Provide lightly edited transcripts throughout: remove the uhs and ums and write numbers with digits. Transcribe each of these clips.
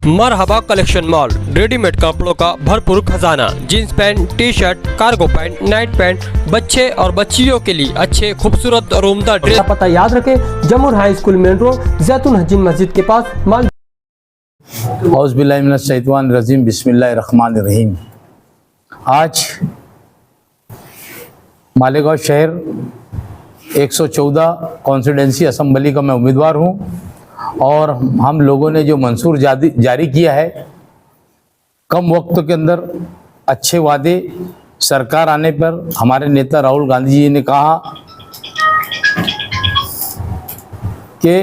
मरहबा collection mall, readymade कपड़ों का भरपूर खजाना, jeans pant, T shirt, cargo pant, night pant, बच्चे और बच्चियों के लिए अच्छे खूबसूरत और उम्दा ड्रेस। पता याद रखें, जमुर हाई स्कूल मेन रोड, जैतून हजीन मस्जिद के पास माल। औज़ुबिल्लाहिमिनश्शैतानिर्रजीम, बिस्मिल्लाहिर्रहमानिर्रहीम। आज मालेगांव शहर 114 कॉन्स्टिट्यूंसी असम्बली का मैं उम्मीदवार हूं और हम लोगों ने जो मंशूर जारी किया है, कम वक्त के अंदर अच्छे वादे, सरकार आने पर हमारे नेता राहुल गांधी जी ने कहा कि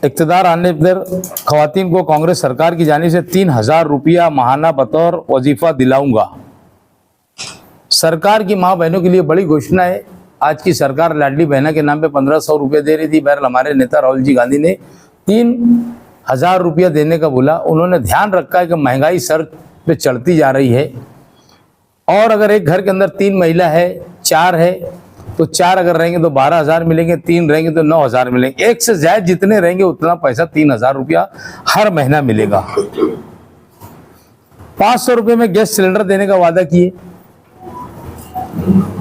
इक़्तिदार आने पर ख़वातीन को कांग्रेस सरकार की जानिब से 3000 रुपया माहाना बतौर वजीफ़ा दिलाऊंगा। सरकार की माँ बहनों के लिए बड़ी घोषणा है। आज की सरकार लाडली बहना के नाम पे 1500 रुपये दे रही थी। बहरहाल हमारे नेता राहुल जी गांधी ने 3000 रुपया देने का बोला। उन्होंने ध्यान रखा है कि महंगाई सर पे चढ़ती जा रही है और अगर एक घर के अंदर 3 महिला है, 4 है, तो 4 अगर रहेंगे तो 12,000 मिलेंगे, 3 रहेंगे तो 9,000 मिलेंगे। एक से ज्यादा जितने रहेंगे उतना पैसा 3000 रुपया हर महीना मिलेगा। 500 रुपये में गैस सिलेंडर देने का वादा किए।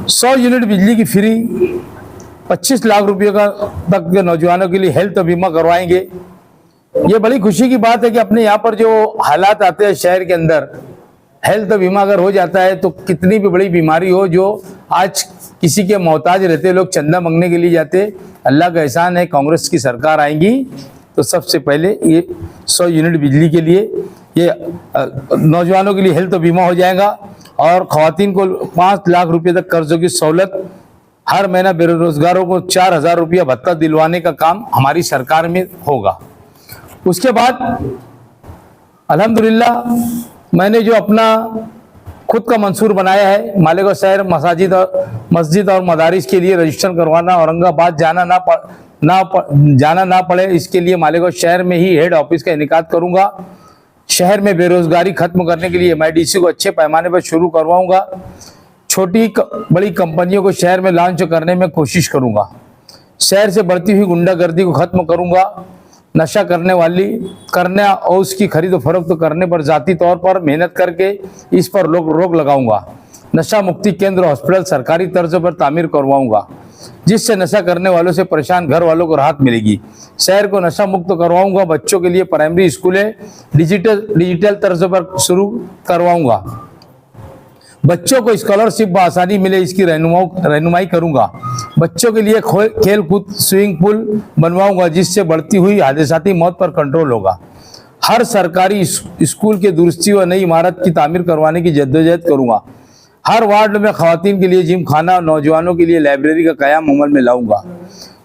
100 यूनिट बिजली की फ्री, 25 लाख रुपये का तक के नौजवानों के लिए हेल्थ बीमा करवाएंगे। ये बड़ी खुशी की बात है कि अपने यहाँ पर जो हालात आते हैं शहर के अंदर, हेल्थ बीमा अगर हो जाता है तो कितनी भी बड़ी बीमारी हो, जो आज किसी के मोहताज रहते लोग चंदा मांगने के लिए जाते, अल्लाह का एहसान है कांग्रेस की सरकार आएगी तो सबसे पहले ये 100 यूनिट बिजली के लिए, ये नौजवानों के लिए हेल्थ बीमा हो जाएगा और ख़वातीन को 5 लाख रुपए तक कर्जों की सहूलत, हर महीना बेरोजगारों को 4000 रुपया भत्ता दिलवाने का काम हमारी सरकार में होगा। उसके बाद अल्हम्दुलिल्लाह मैंने जो अपना खुद का मंसूर बनाया है, मालेगांव शहर मस्जिद और मदारिस के लिए रजिस्ट्रेशन करवाना, औरंगाबाद जाना ना पड़े, इसके लिए मालेगांव शहर में ही हेड ऑफिस का इनेकाद करूंगा। शहर में बेरोजगारी खत्म करने के लिए MIDC को अच्छे पैमाने पर शुरू करवाऊंगा। छोटी बड़ी कंपनियों को शहर में लॉन्च करने में कोशिश करूंगा। शहर से बढ़ती हुई गुंडागर्दी को खत्म करूंगा। नशा करने और उसकी खरीद और फरोख्त करने पर जाती तौर पर मेहनत करके इस पर रोक लगाऊंगा। नशा मुक्ति केंद्र हॉस्पिटल सरकारी तर्ज पर तामीर करवाऊंगा, जिससे नशा करने वालों से परेशान घर वालों को राहत मिलेगी। शहर को नशा मुक्त करवाऊंगा। बच्चों के लिए प्राइमरी स्कूलें डिजिटल तर्ज पर शुरू करवाऊंगा। बच्चों को स्कॉलरशिप बआसानी मिले, इसकी रहनुमाई करूंगा। बच्चों के लिए खेल कूद स्विमिंग पूल बनवाऊंगा, जिससे बढ़ती हुई हादसाती मौत पर कंट्रोल होगा। हर सरकारी स्कूल के दुरुस्ती और नई इमारत की तामीर करवाने की जद्दोजहद करूंगा। हर वार्ड में ख़वातीन के लिए जिम खाना, नौजवानों के लिए लाइब्रेरी का क़याम अमल में लाऊंगा।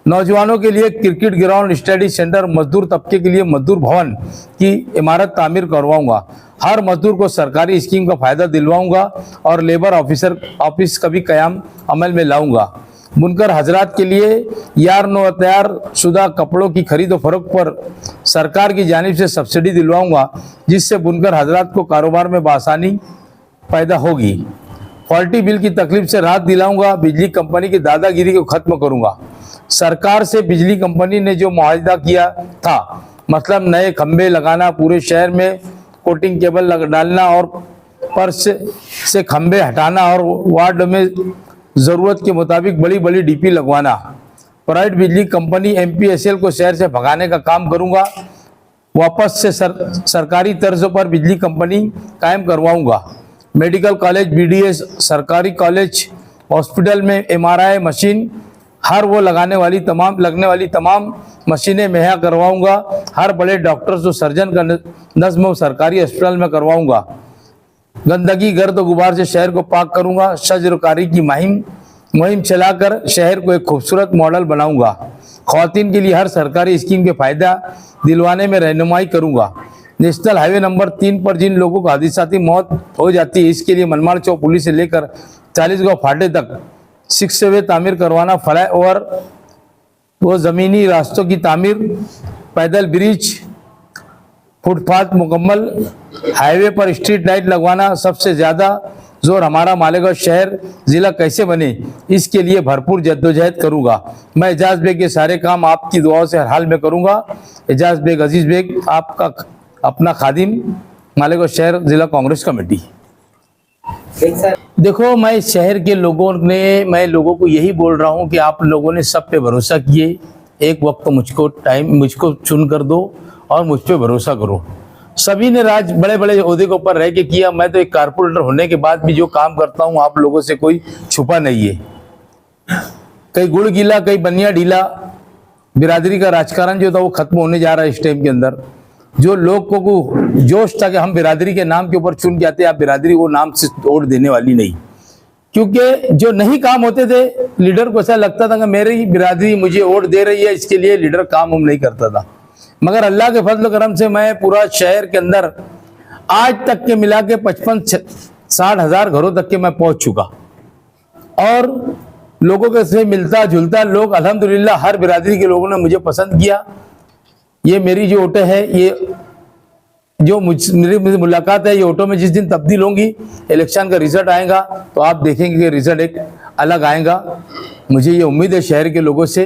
नौजवानों के लिए क्रिकेट ग्राउंड, स्टडी सेंटर, मजदूर तबके के लिए मजदूर भवन की इमारत तामीर करवाऊंगा। हर मजदूर को सरकारी स्कीम का फ़ायदा दिलवाऊंगा और लेबर ऑफिस का भी क़याम अमल में लाऊंगा। बुनकर हजरात के लिए यार और तैयार शुदा कपड़ों की खरीद और फरोख्त पर सरकार की जानिब से सब्सिडी दिलवाऊंगा, जिससे बुनकर हजरात को कारोबार में बआसानी पैदा होगी। क्वालिटी बिल की तकलीफ से राहत दिलाऊंगा। बिजली कंपनी की दादागिरी को खत्म करूंगा। सरकार से बिजली कंपनी ने जो मुआहदा किया था, मतलब नए खंभे लगाना, पूरे शहर में कोटिंग केबल डालना और पर से खंभे हटाना और वार्ड में ज़रूरत के मुताबिक बड़ी बड़ी DP लगवाना। प्राइवेट बिजली कंपनी MPSL को शहर से भगाने का काम करूंगा। वापस से सरकारी तर्ज पर बिजली कंपनी कायम करवाऊंगा। मेडिकल कॉलेज, BDS, सरकारी कॉलेज, हॉस्पिटल में MRI मशीन, हर वो लगने वाली तमाम मशीनें मुहैया करवाऊंगा। हर बड़े डॉक्टर्स और सर्जन का नज़्म सरकारी अस्पताल में करवाऊंगा। गंदगी, गर्द और गुबार से शहर को पाक करूंगा। शजरकारी की मुहिम चलाकर शहर को एक खूबसूरत मॉडल बनाऊंगा। ख़वातीन के लिए हर सरकारी स्कीम के फ़ायदा दिलवाने में रहनुमाई करूंगा। नेशनल हाईवे नंबर 3 पर जिन लोगों को हादसाती मौत हो जाती है, इसके लिए मनमाड़ चौक पुलिस से लेकर 40गांव फाटे तक 6 वे तामीर करवाना। फ्लाईओवर वो ज़मीनी रास्तों की तामीर, पैदल ब्रिज, फुटपाथ मुकम्मल, हाईवे पर स्ट्रीट लाइट लगवाना। सबसे ज़्यादा जोर हमारा मालेगांव शहर ज़िला कैसे बने, इसके लिए भरपूर जद्दोजहद करूँगा। मैं एजाज बेग ये सारे काम आपकी दुआओं से हर हाल में करूँगा। एजाज बेग, अजीज़ बेग, अपना खादिम मालेगांव शहर जिला कांग्रेस कमेटी। देखो, मैं शहर के मैं लोगों को यही बोल रहा हूं कि आप लोगों ने सब पे भरोसा किए, एक वक्त मुझको चुन कर दो और मुझ पे भरोसा करो। सभी ने राज बड़े बड़े ओहदे के ऊपर रह के किया, मैं तो एक कारपोरेटर होने के बाद भी जो काम करता हूं आप लोगों से कोई छुपा नहीं है। कई गुड़ गीला कई बनिया ढीला, बिरादरी का राजकारण जो था वो खत्म होने जा रहा है इस टाइम के अंदर। जो लोगों को जोश था कि हम बिरादरी के नाम के ऊपर चुन के आते, आप बिरादरी वो नाम से वोट देने वाली नहीं, क्योंकि जो नहीं काम होते थे लीडर को ऐसा लगता था कि मेरी बिरादरी मुझे वोट दे रही है, इसके लिए लीडर काम नहीं करता था। मगर अल्लाह के फजल करम से मैं पूरा शहर के अंदर आज तक के मिला के 55-60 हज़ार घरों तक के मैं पहुंच चुका और लोगों के से मिलता जुलता लोग अल्हम्दुलिल्लाह हर बिरादरी के लोगों ने मुझे पसंद किया। ये मेरी जो ऑटो है, ये जो मेरी मुलाकात है, ये ऑटो में जिस दिन तब्दील होंगी, इलेक्शन का रिजल्ट आएगा तो आप देखेंगे कि रिजल्ट एक अलग आएगा। मुझे ये उम्मीद है शहर के लोगों से,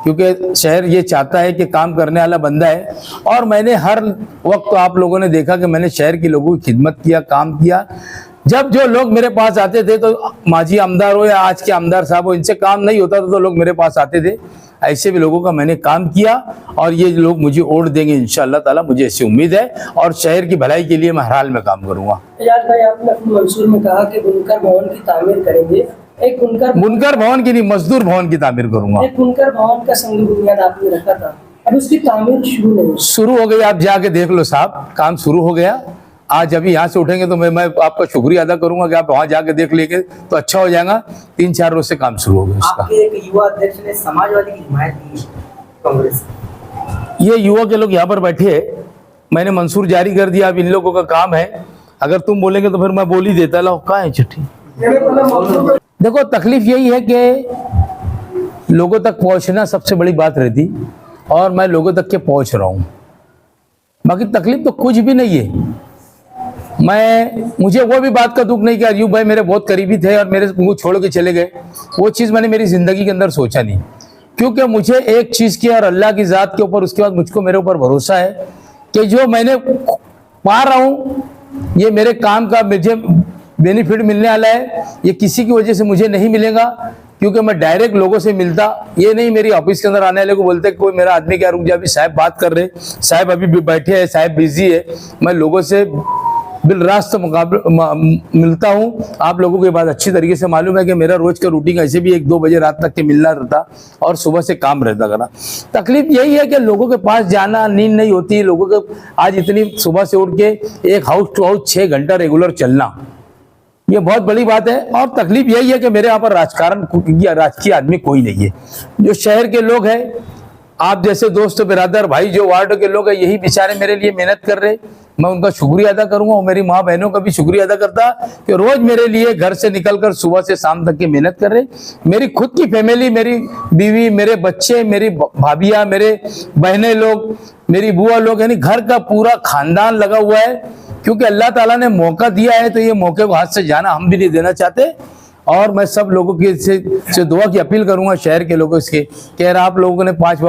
क्योंकि शहर ये चाहता है कि काम करने वाला बंदा है। और मैंने हर वक्त तो आप लोगों ने देखा कि मैंने शहर के लोगों की खिदमत किया, काम किया। जब जो लोग मेरे पास आते थे तो माजी आमदार हो या आज के आमदार साहब हो, इनसे काम नहीं होता था तो लोग मेरे पास आते थे। ऐसे भी लोगों का मैंने काम किया और ये लोग मुझे वोट देंगे इंशाअल्लाह ताला, मुझे ऐसी उम्मीद है। और शहर की भलाई के लिए मैं हर हाल में काम करूंगा। एजाज भाई, आपने अपने मंसूर में कहा कि बुनकर भवन की तामीर करेंगे। एक बुनकर भवन की नहीं, मजदूर भवन की तामीर करूंगा। एक बुनकर भवन का संग बुनियाद आपने रखा था, अब उसकी तामीर शुरू हो गई। आप जाके देख लो साहब, काम शुरू हो गया। आज अभी यहाँ से उठेंगे तो मैं आपका शुक्रिया अदा करूंगा कि आप वहाँ जाके देख लेंगे तो अच्छा हो जाएगा। 3-4 रोज से काम शुरू हो गया। आपके एक युवा अध्यक्ष ने समाजवादी की हिमायत की कांग्रेस। ये युवा के लोग यहाँ पर बैठे हैं, मैंने मंसूर जारी कर दिया, अब इन लोगों का काम है। अगर तुम बोलेंगे तो फिर मैं बोल ही देता। लो कहाँ है चिट्ठी? देखो, तकलीफ यही है कि लोगों तक पहुंचना सबसे बड़ी बात रहती और मैं लोगों तक के पहुंच रहा हूं। बाकी तकलीफ तो कुछ भी नहीं है। मुझे वो भी बात का दुख नहीं कि अयूब भाई मेरे बहुत करीबी थे और मेरे को छोड़ के चले गए। वो चीज़ मैंने मेरी जिंदगी के अंदर सोचा नहीं, क्योंकि मुझे एक चीज़ की और अल्लाह की ज़ात के ऊपर उसके बाद मुझको मेरे ऊपर भरोसा है कि जो मैंने पा रहा हूँ ये मेरे काम का मुझे बेनिफिट मिलने वाला है। ये किसी की वजह से मुझे नहीं मिलेगा, क्योंकि मैं डायरेक्ट लोगों से मिलता। ये नहीं मेरी ऑफिस के अंदर आने वाले को बोलते कोई मेरा आदमी क्या रुक जा, अभी साहब बात कर रहे, साहब अभी भी बैठे हैं, साहब बिजी है। मैं लोगों से बिलरास्त मिलता हूँ। आप लोगों को ये बात अच्छी तरीके से मालूम है कि मेरा रोज का रूटीन ऐसे भी 1-2 बजे रात तक के मिलना रहता और सुबह से काम रहता करा। तकलीफ यही है कि लोगों के पास जाना, नींद नहीं होती लोगों को। आज इतनी सुबह से उठ के एक हाउस टू हाउस 6 घंटा रेगुलर चलना, ये बहुत बड़ी बात है। और तकलीफ यही है कि मेरे यहाँ पर राजकीय आदमी कोई नहीं है। जो शहर के लोग हैं, आप जैसे दोस्त बिरादर भाई जो वार्ड के लोग हैं, यही बेचारे मेरे लिए मेहनत कर रहे, मैं उनका शुक्रिया अदा करूंगा। और मेरी माँ बहनों का भी शुक्रिया अदा करता कि रोज मेरे लिए घर से निकलकर सुबह से शाम तक की मेहनत कर रहे। मेरी खुद की फैमिली, मेरी बीवी, मेरे बच्चे, मेरी भाभियाँ, मेरे बहनें लोग, मेरी बुआ लोग, यानी घर का पूरा खानदान लगा हुआ है। क्योंकि अल्लाह ताला ने मौका दिया है तो ये मौके को हाथ से जाना हम भी नहीं देना चाहते। और मैं सब लोगों की से दुआ की अपील करूंगा, शहर के लोगों से कह रहा, आप लोगों ने 5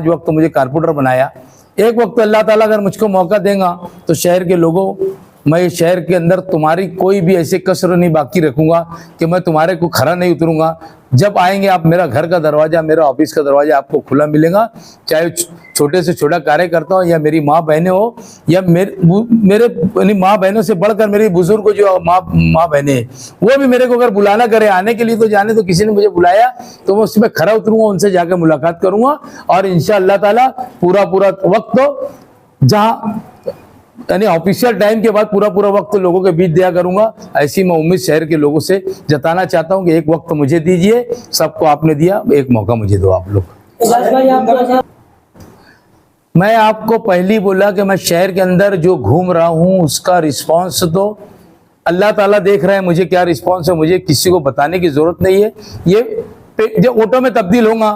वक्त तो मुझे कारपोरेटर बनाया। एक वक्त अल्लाह ताला अगर मुझको मौका देगा तो शहर के लोगों, मैं शहर के अंदर तुम्हारी कोई भी ऐसे कसर नहीं बाकी रखूंगा कि मैं तुम्हारे को खरा नहीं उतरूंगा। जब आएंगे आप, मेरा घर का दरवाजा, मेरा ऑफिस का दरवाजा आपको खुला मिलेगा। चाहे छोटे से छोटा कार्यकर्ता हो या मेरी माँ बहनें हो या मेरे माँ बहनों से बढ़कर मेरी बुजुर्ग जो माँ बहनें हैं, वो भी मेरे को अगर बुलाना करे आने के लिए तो जाने। तो किसी ने मुझे बुलाया तो मैं उसमें खरा उतरूंगा, उनसे जाकर मुलाकात करूंगा। और इंशाअल्लाह ताला पूरा वक्त तो जहाँ यानी ऑफिशियल टाइम के बाद पूरा वक्त लोगों के बीच दिया करूंगा। ऐसी मैं उम्मीद शहर के लोगों से जताना चाहता हूं कि एक वक्त मुझे दीजिए, सबको आपने दिया, एक मौका मुझे दो आप लोग। मैं आपको पहली बोला कि मैं शहर के अंदर जो घूम रहा हूं उसका रिस्पांस तो अल्लाह ताला देख रहा है, मुझे क्या रिस्पांस है मुझे किसी को बताने की जरूरत नहीं है। ये जब ऑटो में तब्दील होगा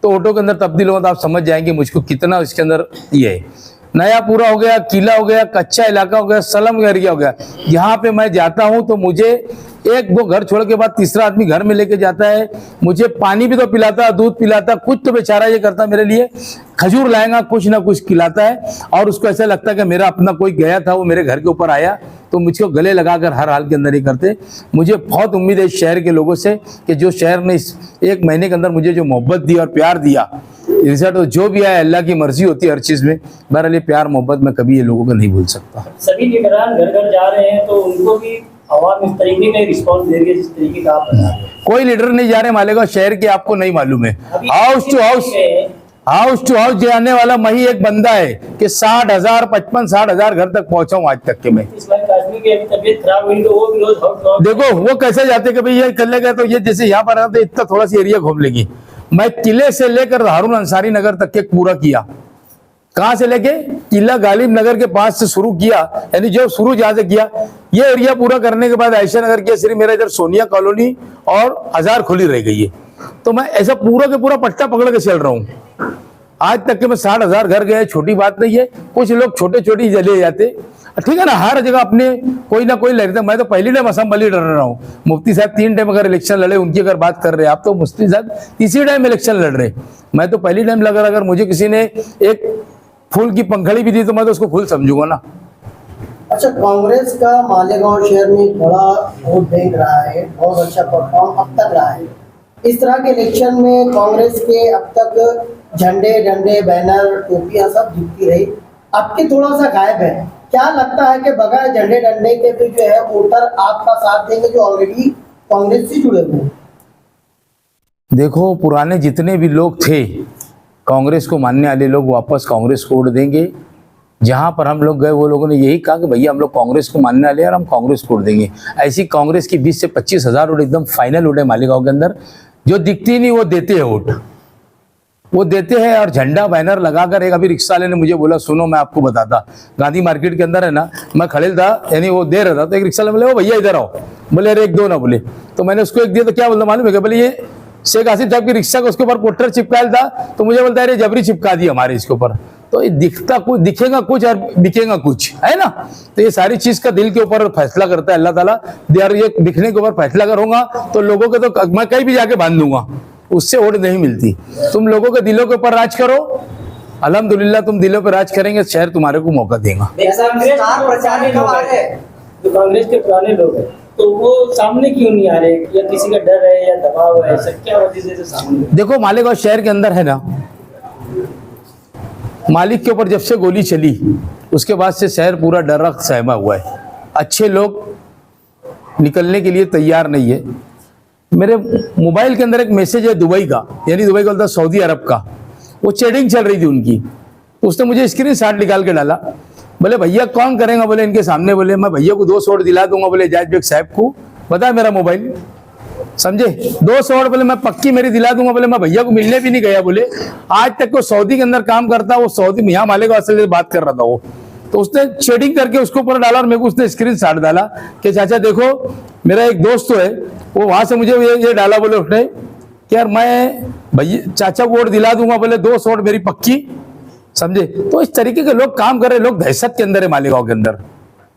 तो ऑटो के अंदर तब्दील होगा तो आप समझ जाएंगे मुझको कितना इसके अंदर ये है। नया पूरा हो गया, किला हो गया, कच्चा इलाका हो गया, सलम एरिया हो गया। यहाँ पे मैं जाता हूँ तो मुझे एक वो घर छोड़ के बाद तीसरा आदमी घर में लेके जाता है, मुझे पानी भी तो पिलाता, दूध पिलाता, कुछ तो बेचारा ये करता मेरे लिए, खजूर लाएगा, कुछ ना कुछ खिलाता है। और उसको ऐसा लगता है कि मेरा अपना कोई गया था, वो मेरे घर के ऊपर आया, तो मुझको गले लगाकर हर हाल के अंदर ही करते। मुझे बहुत उम्मीद है इस शहर के लोगों से कि जो शहर ने इस 1 महीने के अंदर मुझे जो मोहब्बत दी और प्यार दिया, रिजल्ट जो भी आया, अल्लाह की मर्जी होती है हर चीज में। बहरहाल ये प्यार मोहब्बत मैं कभी ये लोगों को नहीं भूल सकता। सभी लीडरान घर घर जा रहे हैं, तो उनको भी आवाम इस तरीके का रिस्पॉन्स दे रही है जिस तरीके का आप बता रहे हैं। कोई लीडर नहीं जा रहे मालेगांव शहर के, आपको नहीं मालूम है। हाउस टू हाउस जाने वाला मैं ही एक बंदा है कि 60,000 55-60,000 घर तक पहुंचा हूं आज तक के मैं। इस्माइल कासमी की अभी तबीयत खराब हुई तो वो भी रोज हाउस देखो वो कैसे जाते कि भाई ये कर लेगा, तो ये जैसे यहाँ पर आते इतना थोड़ा सा एरिया घूम लेगी। मैं किले से लेकर हारून अंसारी नगर तक के पूरा किया। कहां से लेके किला गालिब नगर के पास से शुरू किया, यानी जो शुरू जहां से किया, ये एरिया पूरा करने के बाद आयशा नगर किया, सिर्फ मेरा इधर सोनिया कॉलोनी और हजार खुली रह गई है। तो मैं ऐसा पूरा के पूरा पट्टा पकड़ के चल रहा हूँ। आज तक के मैं 60,000 घर गए, छोटी बात नहीं है। कुछ लोग छोटे छोटे चले जाते, ठीक है ना, हर जगह अपने कोई ना कोई लड़ते। मैं तो पहली टाइम असम बली डर रहा हूँ। मुफ्ती साहब 3 टाइम अगर इलेक्शन लड़े, उनकी अगर बात कर रहे हैं आप, तो मुफ्ती साहब तीसरी टाइम इलेक्शन लड़ रहे। मैं तो पहली टाइम लगा, अगर मुझे किसी ने एक फूल की पंखड़ी भी दी तो मैं तो उसको फूल समझूंगा ना। अच्छा, कांग्रेस का मालेगांव शहर में एक बड़ा वोट बैंक रहा है, बहुत अच्छा परफॉर्म अब तक रहा है। इस तरह के इलेक्शन में कांग्रेस के अब तक झंडे डंडे बैनर टोपियां सब जीतती रही, अब के थोड़ा सा गायब है। क्या लगता है कि बगैर झंडे डंडे के भी जो है वोटर आपका साथ देंगे जो ऑलरेडी कांग्रेस से जुड़े हुए हैं? देखो, पुराने जितने भी लोग थे कांग्रेस को मानने वाले लोग, वापस कांग्रेस को वोट देंगे। जहां पर हम लोग गए वो लोगों ने यही कहा कि भैया हम लोग कांग्रेस को मानने वाले हैं और हम कांग्रेस को वोट देंगे। ऐसी कांग्रेस की 20 से 25,000 वोट एकदम फाइनल वोट है मालेगांव के अंदर। जो दिखती नहीं वो देते हैं वोट, वो देते हैं। और झंडा बैनर लगाकर, एक अभी रिक्शा वाले ने मुझे बोला, सुनो मैं आपको बताता, गांधी मार्केट के अंदर है ना, मैं खड़े था, यानी वो दे रहा था, तो एक रिक्शा वाले बोले, ओ भैया इधर आओ। बोले अरे एक दो ना, बोले। तो मैंने उसको एक दिया, तो क्या बोलता मालूम है, बोले ये शेख आसिफ साहब की रिक्शा का उसके ऊपर पोस्टर चिपकाया था, तो मुझे बोलता है जबरी चिपका दी हमारे इसके ऊपर। तो ये दिखता कुछ, दिखेगा कुछ और बिकेगा कुछ, है ना। तो ये सारी चीज का दिल के ऊपर फैसला करता है अल्लाह ताला। ये दिखने के ऊपर फैसला करूंगा तो लोगों के, तो मैं कहीं भी जाके बांध दूंगा, उससे वोट नहीं मिलती। तुम लोगों के दिलों के ऊपर राज करो, अल्हम्दुलिल्लाह तुम दिलों पर राज करेंगे, शहर तुम्हारे को मौका देगा। जो कांग्रेस के पुराने लोग हैं तो वो सामने क्यों नहीं आ रहे, या किसी का डर है या दबाव है, ऐसा क्या वजह से सामने? देखो, मालेगांव शहर के अंदर है ना, मालिक के ऊपर जब से गोली चली उसके बाद से शहर पूरा डर सहमा हुआ है। अच्छे लोग निकलने के लिए तैयार नहीं है। मेरे मोबाइल के अंदर एक मैसेज है दुबई का, यानी दुबई का बोलता सऊदी अरब का, वो चैटिंग चल रही थी उनकी, तो उसने मुझे स्क्रीनशॉट निकाल के डाला। बोले भैया कौन करेगा, बोले इनके सामने, बोले मैं भैया को 200 वोट दिला दूंगा, बोले एजाज बेग साहब को, बता मेरा मोबाइल, समझे, 200 वोट, बोले मैं पक्की मेरी दिला दूंगा, बोले मैं भैया को मिलने भी नहीं गया, बोले आज तक वो सऊदी के अंदर काम करता, वो सऊदी में यहाँ मालेगांव से बात कर रहा था वो, तो उसने शेडिंग करके उसके ऊपर डाला और मेरे को उसने स्क्रीनशॉट डाला कि चाचा देखो मेरा एक दोस्त तो है, वो वहां से मुझे ये डाला, बोले उसने कि यार मैं भैया चाचा को वोट दिला दूंगा, बोले 200 वोट मेरी पक्की, समझे। तो इस तरीके के लोग काम कर रहे, लोग दहशत के अंदर है मालेगांव के अंदर।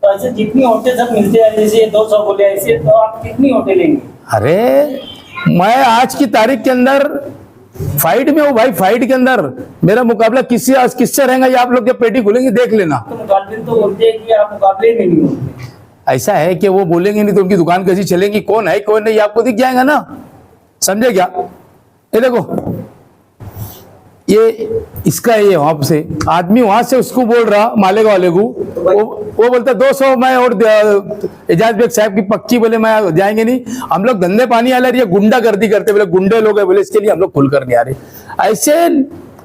तो ऐसे जितनी वोटें सब मिलते हैं, जैसे 200 बोले ऐसे, तो आप कितनी वोटें लेंगे? अरे मैं आज की तारीख के अंदर फाइट में हूँ भाई, फाइट के अंदर मेरा मुकाबला किससे रहेगा, ये आप लोग जब पेटी खोलेंगे देख लेना। तो मुकाबले तो बोलते हैं कि आप मुकाबले में नहीं होते। ऐसा है कि वो बोलेंगे नहीं तो उनकी दुकान कैसी चलेगी, कौन है कौन नहीं आपको दिख जाएगा ना, समझे क्या। ये देखो ये इसका ये वहां से आदमी वहां से उसको बोल रहा मालेगांव वाले को, वो बोलता 200 मैं और एजाज बेग साहब की पक्की, बोले मैं जाएंगे नहीं, हम लोग धंधे पानी वाले, ये गुंडागर्दी करते, बोले गुंडे लोग है, बोले इसके लिए हम लोग खुलकर नहीं आ रहे। ऐसे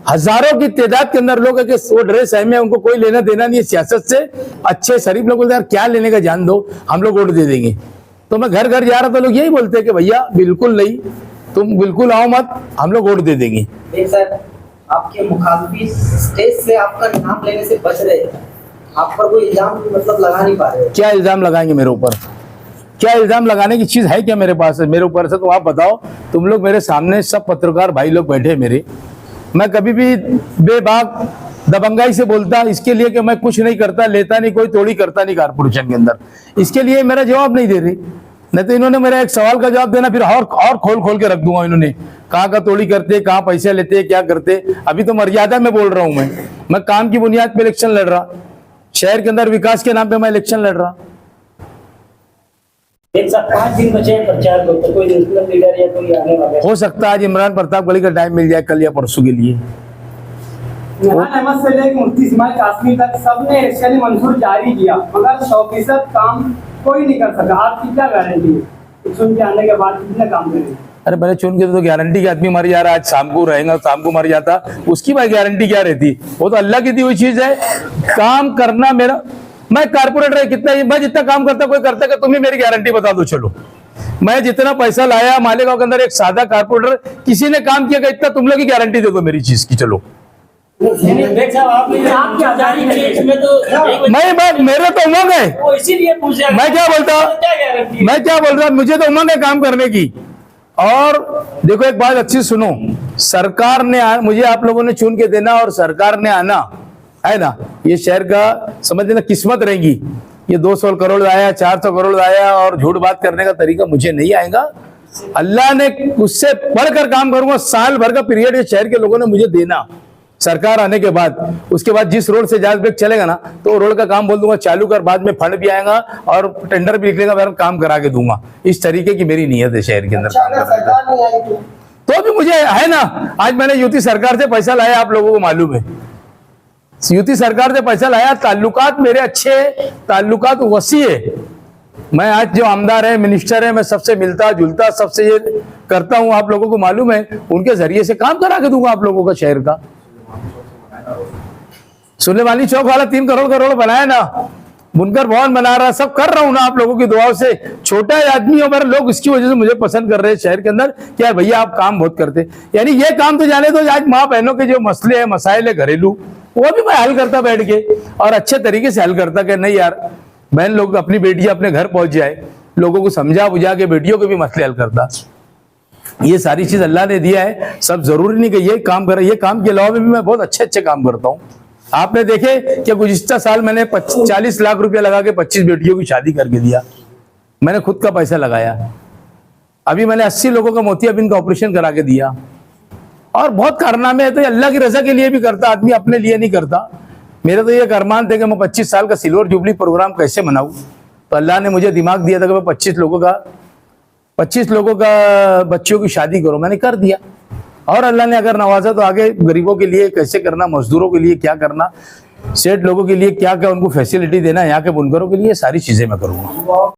हजारों की तादाद के अंदर लोग है कि वो ड्रेस है में उनको कोई लेना देना नहीं है सियासत से। अच्छे शरीफ लोग बोलते यार क्या लेने का, जान दो हम लोग वोट दे देंगे। तो मैं घर घर जा रहा था, लोग यही बोलते हैं कि भैया बिल्कुल नहीं, तुम बिल्कुल आओ मत, हम लोग वोट दे देंगे। सर आपके मुखालफी स्टेज से आपका नाम लेने से बच रहे हैं, आप पर कोई इल्जाम मतलब लगा नहीं पा रहे? क्या इल्जाम लगाएंगे मेरे ऊपर, क्या इल्जाम लगाने की चीज है क्या मेरे पास है मेरे ऊपर से, तो आप बताओ। तुम लोग मेरे सामने सब पत्रकार भाई लोग बैठे मेरे, मैं कभी भी बेबाक दबंगाई से बोलता इसके लिए कि मैं कुछ नहीं करता, लेता नहीं कोई, तोड़ी करता नहीं कारपोरेशन के अंदर, इसके लिए मेरा जवाब नहीं दे रही। नहीं तो इन्होंने मेरा एक सवाल का जवाब देना, फिर और खोल खोल के रख दूंगा। इन्होंने कहाँ का तोड़ी करते, कहाँ पैसे लेते, क्या करते। अभी तो मर्यादा में बोल रहा हूं मैं काम की बुनियाद पे इलेक्शन लड़ रहा, शहर के अंदर विकास के नाम पे मैं इलेक्शन लड़ रहा। एक साथ 5 दिन बचे हैं प्रचार को, तो कोई नेशनल लीडर या कोई आने वाला है? हो सकता है आज इमरान प्रतापगढ़ी का टाइम मिल जाए कल या परसों के लिए। इमरान अहमद से लेकर मुफ्ती इस्माइल कासमी तक सबने एशियाली मंजूर जारी किया, मगर 100% काम कोई नहीं कर सका। आपकी क्या गारंटी है चुन के आने के बाद कितने काम करेंगे? अरे मैंने चुन के तो गारंटी की आदमी मर जा रहा है, आज शाम को रहेगा, शाम को मर जाता, उसकी भाई गारंटी क्या रहती? वो तो अल्लाह की दी हुई चीज है। काम करना मेरा, मैं कारपोरेटर है, कितना मैं जितना काम करता कोई करता है, तुम ही मेरी गारंटी बता दो। चलो मैं जितना पैसा लाया मालेगांव के अंदर, एक सादा कारपोरेटर किसी ने काम किया, इतना तुम लोग की गारंटी दे दो मेरी चीज की। चलो मेरे तो उमंग है, इसीलिए पूछा। मैं क्या बोल रहा, मुझे तो उमंग है काम करने की। और देखो एक बात अच्छी सुनो, सरकार ने मुझे आप लोगों ने चुन के देना और सरकार ने आना है ना, ये शहर का समझ लेना किस्मत रहेगी। ये 200 करोड़ आया, 400 करोड़ आया और झूठ बात करने का तरीका मुझे नहीं आएगा। अल्लाह ने उससे बढ़कर काम करूंगा। साल भर का पीरियड शहर के लोगों ने मुझे देना सरकार आने के बाद। उसके बाद जिस रोड से जहाज ब्रेक चलेगा ना, तो रोड का काम बोल दूंगा चालू कर, बाद में फंड भी आएगा और टेंडर भी निकलेगा, मैं काम करा के दूंगा। इस तरीके की मेरी नीयत है शहर के अंदर काम करने का। तो भी मुझे है ना, आज मैंने यूपी सरकार से पैसा लाया, आप लोगों को मालूम है, यूपी सरकार से पैसा लाया। ताल्लुकात मेरे अच्छे, ताल्लुकात वसी है। मैं आज जो आमदार है, मिनिस्टर है, मैं सबसे मिलता जुलता, सबसे ये करता हूं, आप लोगों को मालूम है। उनके जरिए से काम करा के दूंगा आप लोगों का शहर का। सुलेमानी चौक वाला 3 करोड़ का रोड बनाया ना, बुनकर भवन बना रहा, सब कर रहा हूं ना आप लोगों की दुआओं से। छोटा आदमी हो पर लोग इसकी वजह से मुझे पसंद कर रहे हैं शहर के अंदर, क्या भैया आप काम बहुत करते। यानी ये काम तो जाने दो, आज माँ बहनों के जो मसले हैं, मसाइल है घरेलू, वो भी मैं हल करता बैठ के, और अच्छे तरीके से हल करता कि नहीं यार बहन लोग अपनी बेटियां अपने घर पहुंच जाए, लोगों को समझा बुझा के बेटियों के भी मसले हल करता। ये सारी चीज अल्लाह ने दिया है। सब जरूरी नहीं कि ये काम करे, ये काम के अलावा भी मैं बहुत अच्छे काम करता हूँ। आपने देखे कि गुज़िश्ता साल मैंने 40 लाख रुपया लगा के 25 बेटियों की शादी करके दिया, मैंने खुद का पैसा लगाया। अभी मैंने 80 लोगों का मोतियाबिंद का ऑपरेशन करा के दिया, और बहुत कारनामे है। तो अल्लाह की रजा के लिए भी करता आदमी, अपने लिए नहीं करता। मेरे तो ये अरमान थे कि मैं 25 साल का सिल्वर जुबली प्रोग्राम कैसे मनाऊं, तो अल्लाह ने मुझे दिमाग दिया था कि मैं 25 लोगों का बच्चियों की शादी करो, मैंने कर दिया। और अल्लाह ने अगर नवाजा तो आगे गरीबों के लिए कैसे करना, मजदूरों के लिए क्या करना, सेठ लोगों के लिए क्या क्या उनको फैसिलिटी देना, यहाँ के बुनकरों के लिए सारी चीजें मैं करूंगा।